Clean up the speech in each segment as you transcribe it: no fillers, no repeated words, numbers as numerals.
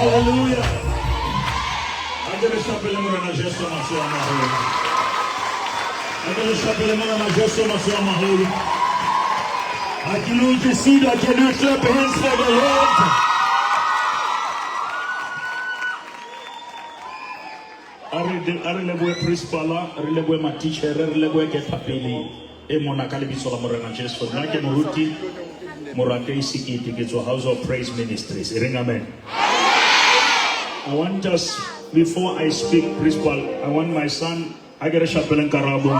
Hallelujah. Angelo Chapelemo na gesto masua maholo. Angelo Chapelemo na gesto masua maholo. Can you just see that? Can you clap hands for the Lord? Arilebwe principala, arilebwe ma teacher, arilebwe ke papili. E mona kalibiso la morena gesto. Na ke moruti morake isikiti ke zo House of Praise Ministries. Ring amen. I want just, before I speak, principal, I want my son, I get a chapel in Karabu,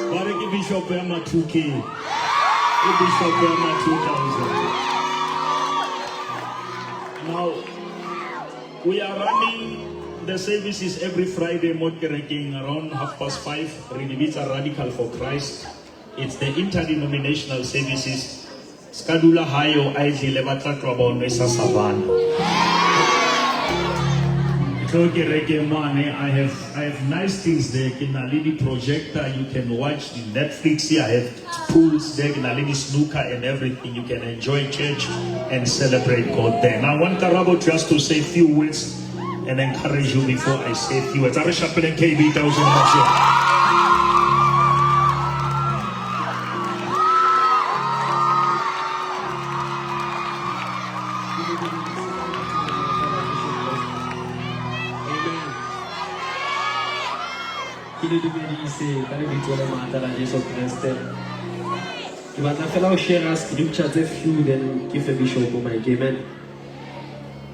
Bariki Bishop Emma 2K, Bishop Emma 2000. Now, we are running the services every Friday, Motkereking, around 5:30. Renivita Radical for Christ. It's the interdenominational services. Skadula Hayo, Aiji Levata Klabon, Mesa Savan. I have nice things there. In a little projector, you can watch the Netflix here. I have pools there, in a little snooker and everything. You can enjoy church and celebrate God there. Now, I want Karabo just to say a few words and encourage you before I say a few words. Ari Chapel and KB 1000 much.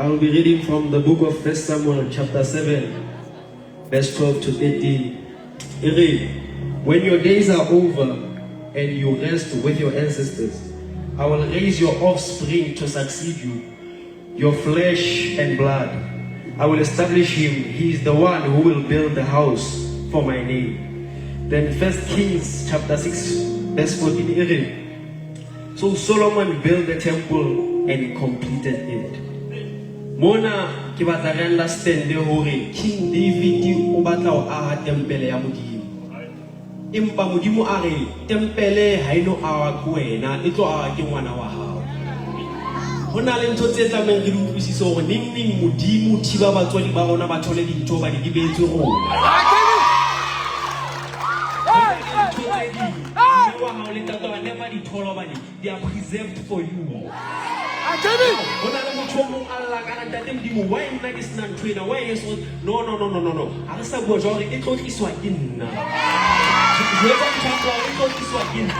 I will be reading from the book of 1 Samuel chapter 7 verse 12 to 13. It reads, when your days are over and you rest with your ancestors, I will raise your offspring to succeed you, your flesh and blood. I will establish him. He is the one who will build the house for my name. Then 1 Kings chapter 6 verse 14. It reads, so Solomon built the temple and completed it. Mona ki batla re understand hore King David o batla o aha tempele ya Modimo. Empa Modimo a re tempele ha ino a ko wena e tlo a ke ngwana wa hao. Hona le ntho tse tlameng re utlwisise hore ning Modimo thiba batswadi ba rona ba thole dintho ba di dibetse rona. They are preserved for you. No. Arasa bua jore e tlo tliswa ke nna. Je ba ntshwa e tlo tliswa ke nna.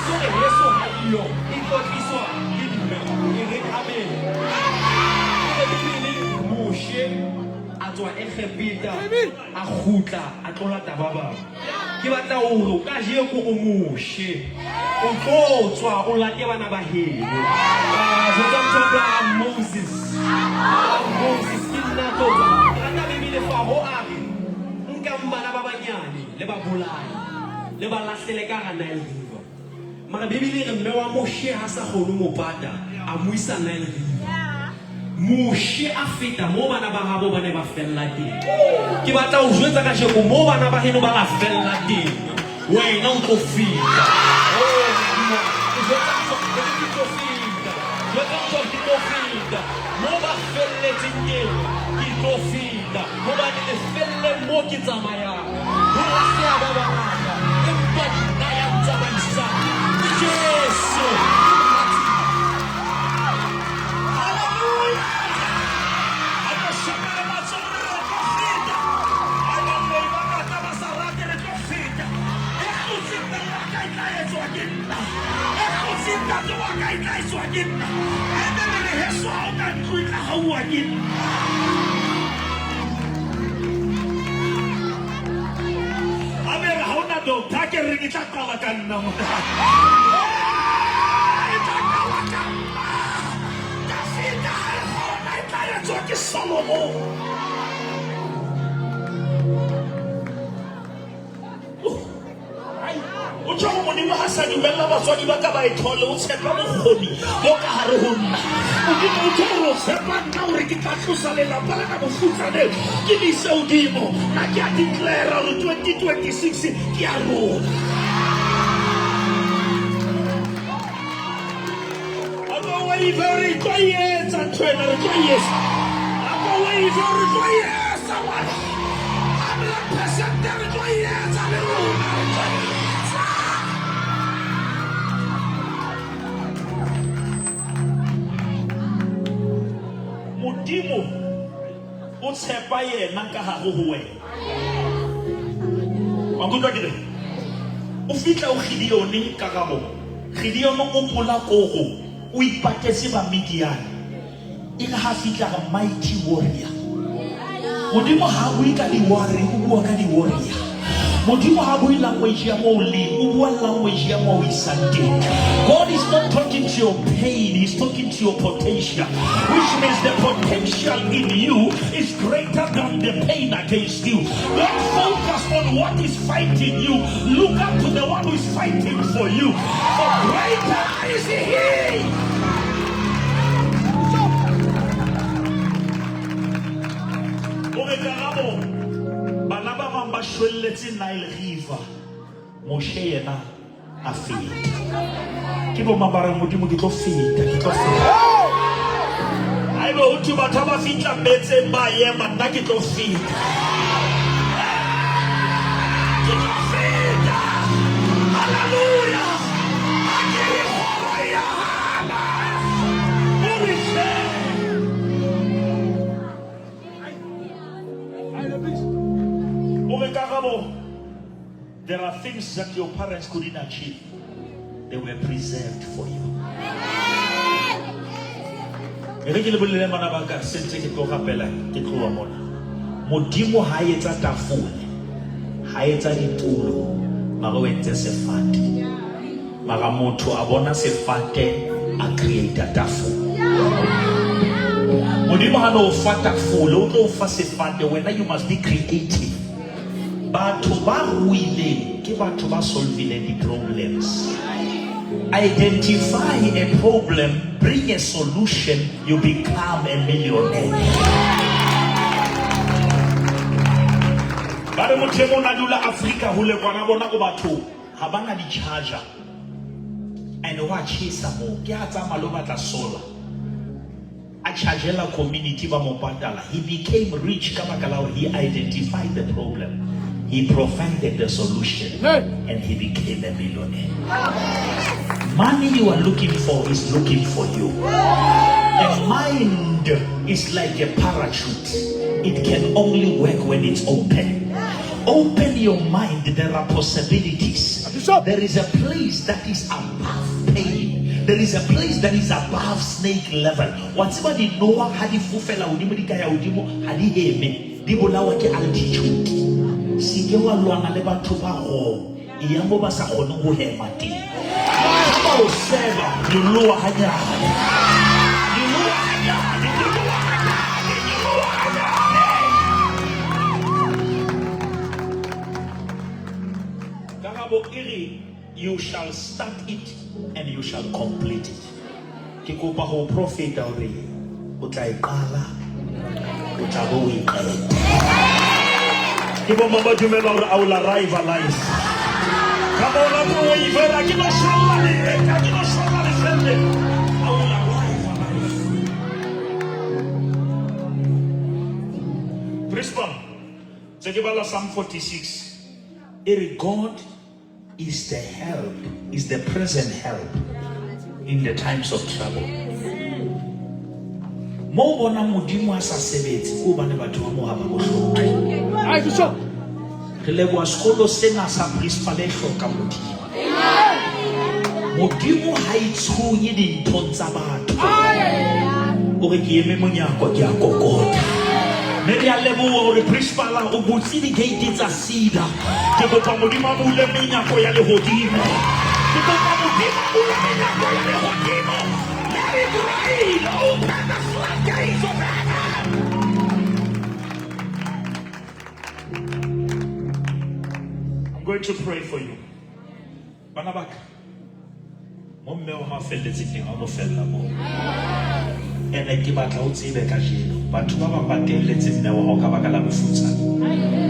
So yeso ha yo e tlo tliswa ke nna. Amen. Moshe a tswa Egipta a khutla a tlola tababa. Ke batla o ka je ko o moshe o tlotswa o late bana ba heno je tla Moses ke nna tlotswa kana bibele fa ho ari nka mbana ba banyane le ba bolai le ba lahlele ka ga Nile River mara Bibele re mme wa Moshe ha sa kgone mo pata a mo isa Nile River. Moshe a feta mo bana ba habo ba ne ba fella teng. Ke batla o jwetsa ka sheko mo bana ba heno ba ga fella teng. Wena o tlo feta. Mo ba felletseng teng ke tlo feta. Mo ba ne le felle mo ke tsamayang. Ho se a ba bangata empa nna ya tsamaisa Jesu. O tswa go modimo ha sa dumella batswadi ba ka ba e thole o tshepa bokgoni bo ka hare ho nna modimo o tswa go tshepa nna hore ke tla tlosa lelapa la ka bofutsaneng ke le ise hodimo nna ke a declare hore 2026 ke a rona ako waive hore tlo etsa ntho ena re tlo etsa ako waive hore tlo etsa ngwana 100% re tlo etsa le rona re tlo etsa. Modimo o tshepa yena ka hare ho wena. Wa kutlwa ke re o fitla o Gideon ka gabo. Gideon o pola koro o ipatetse ba Midian. E le ha fitla ga mighty warrior. Modimo ha bui ka di warrior, o bua ka di warrior. Modimo ha bui language ya mo le, o bua language ya mo isante. God is not talking to your pain, he's talking to your potential, which means the potential in you is greater than the pain against you. Don't focus on what is fighting you. Look up to the one who is fighting for you. For greater is he. Bana ba bang ba shwelletse Nile River. Moshe yena a feta. Ke bo mabara modimo ke tlo feta, ke tlo feta. Ai bo uthi batho ba fitla metse ba yema nna ke tlo feta. Ke tlo feta. Hallelujah. Akere hora ya hana. Urishe. There are things that your parents couldn't achieve. They were preserved for you. Modimo ha etsa tafole, ha etsa ditulo, mara o entse sefate. Mara motho a bona sefate a create tafole. Modimo ha no fa tafole, o tlo fa sefate, wena you must be creative. Batho ba ruileng ke batho ba solvile di problems. Identify a problem, bring a solution, you become a millionaire. Ba re motho mo na dula Africa hole kwana bona go batho ha bana di charger. And watch hisa mo ke a tsama lo batla solar. A chargela community ba mo patala. He became rich kama kalao, he identified the problem. He provided the solution and he became a millionaire. Money you are looking for is looking for you. A mind is like a parachute. It can only work when it's open. Open your mind, there are possibilities. There is a place that is above pain. There is a place that is above snake level. Whatever the Noah had fufela udimo di kaya udimo hadi heme di bolawa ke altitude. Sike wa lwana le batho ba go iya mo ba sa kgone go hema teng ba o seba loloa hanya Karabo iri, you shall start it and you shall complete it. Ke kopa ho profeta hore o tla iqala o tla bo o iqeta. Ke bo mama dumela hore I will arrive alive. Come on, I'm going to I cannot show the family. I will arrive alive. Brisbane, Zegibala Psalm 46. Every God is the help, is the present help in the times of trouble. Mo bona modimo a sa sebetse o bane batho ba mo ha ba bohloko. Ai bishop. Re leboha sekolo sena sa principal e hloka modimo. Modimo ha itshunye dintho tsa batho. O re ke eme monyako ke a kokota. Maybe I leboha hore principal o butse di gate tsa sida. Ke kopa modimo a bule menyako ya lehodimo. Ke kopa modimo a bule menyako ya lehodimo. Let it rain over the floodgates of heaven. I'm going to pray for you. Banabak. Momme wa mafelletse teng a mo fella mo. Ene ke batla o tsebe ka jeno. Batho ba ba patelletse mme wa ka baka la bofutsana.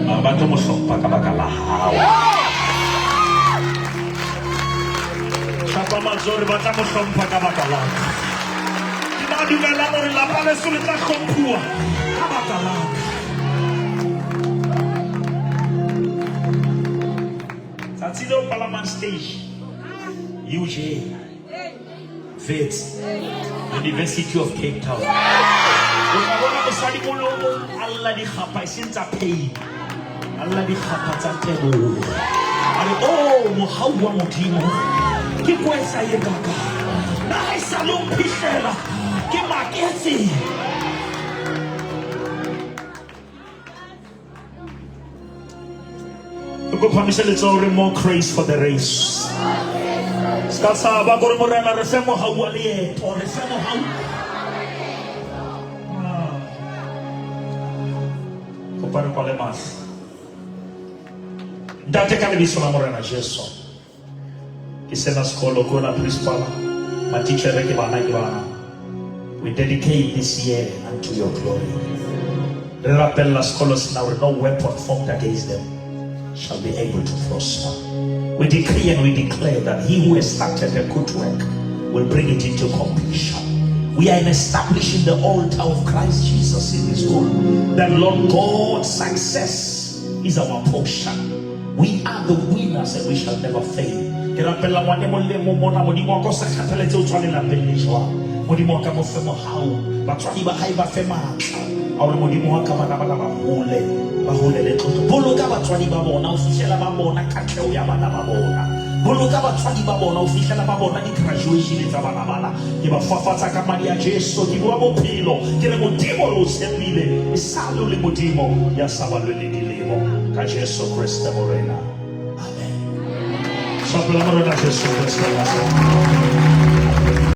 Ba batho mo hlompha ka baka la hao. Shapa mazori ba tla mo hlompha ka baka la. Ke ba dumela hore la ba le sole tla hlomphuwa ka baka la. Tsatsi lo Parliament stage. UJ, Wits, University of Cape Town. Allah di khapa isinta pain. Allah di khapa tsa tebo. Ale oh mohawa modimo. Ke kwesa ye kaka. Na salon pishela. Ke maketsi. Go promise let's all more grace for the race. Skasa ba gore morena re fe mo hawa le to re fe mo hawa. Ko pare kwa le mas. Date ka le biso la morena Jesu. Ke sena skolo ko na principal. Ma teacher ke bana ke bana. We dedicate this year unto your glory. Re rappella skolo sina no weapon formed against them shall be able to prosper. We decree and we declare that he who has started a good work will bring it into completion. We are establishing the altar of Christ Jesus in this room. That Lord God, success is our portion. We are the winners and we shall never fail. Our modimo wa kama na bana ba hole le tlotlo boloka batswadi ba bona o fihlela ba bona katleo ya bana ba bona boloka batswadi ba bona o fihlela ba bona di graduation tsa bana bana ke ba fafatsa ka madi ya Jesu ke bua bophelo ke re modimo o tshepile e salo le modimo ya sabalwe le dilemo ka Jesu Kriste morena amen. So, Jesu Kriste morena.